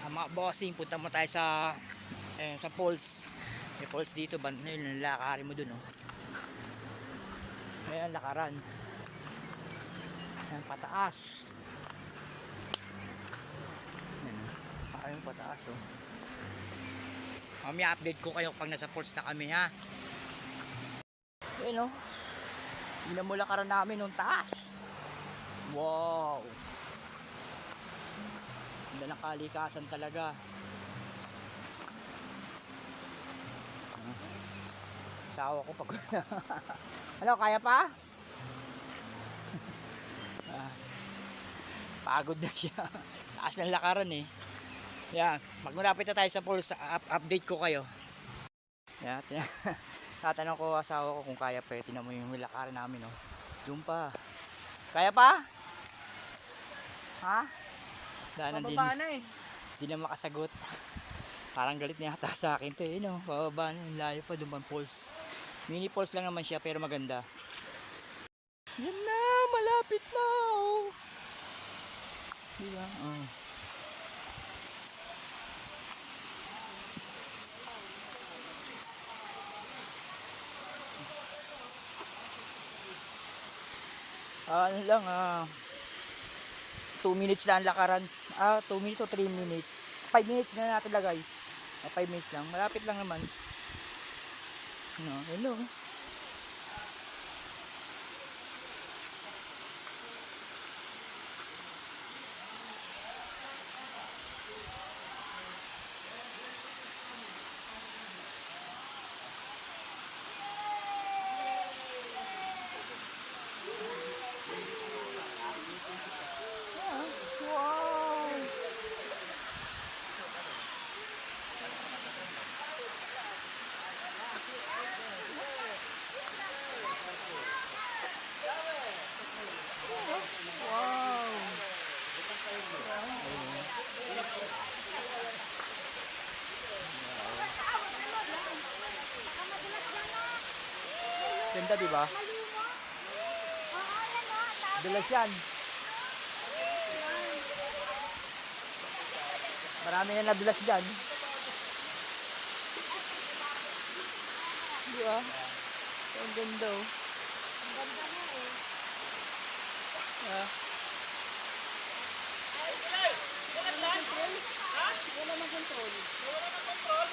Mga bossing, punta mo tayo sa falls. May falls dito, yun, lalakarin mo dun, oh. Ayan, lakaran. Ayan, pataas. Ayan, pataas, oh. Mamaya update ko kayo pag nasa falls na kami, ha. Ayan, oh. Tingnan mo lakaran namin nung taas. Wow. Ganda ng kalikasan talaga. Sawa ko pag ano, kaya pa? Pagod na siya. Taas ng lakaran eh. Yan, pag malapit na tayo sa falls, update ko kayo. Yan, tatanong ko asawa ko kung kaya pa. Tinan mo yung lakaran namin, oh. Doon pa. Kaya pa? Ha? Daanan din. Pababa na eh. Hindi na makasagot. Parang galit niya yata sa akin to eh, no? Bababa na, layo pa, doon pang falls. Mini falls lang naman siya pero maganda. Yan na, malapit na, oh. Diba? Oh. Ano lang, 2 minutes lang lakaran. 2 minutes o 3 minutes. 5 minutes na natin lagay. 5 minutes lang. Malapit lang naman. No, hello. Wow. Ganda, di ba? Dulas yan. Marami na nadulas dyan. Di ba? Ang ganda, oh. Ang ganda na eh. Wala na control? Ha? Wala na control. Wala na control?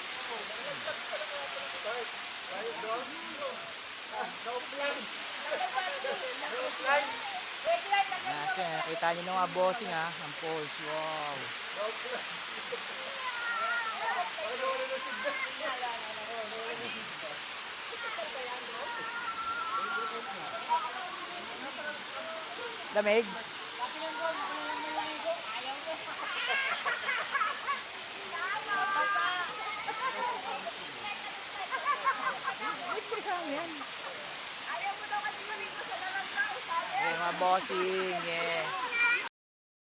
Nakita nyo ng mga bossing, ha. Ang falls. Wow. Lamig. Ayaw mo daw kasi marito sa lalandaw. Mga bossing, yeah.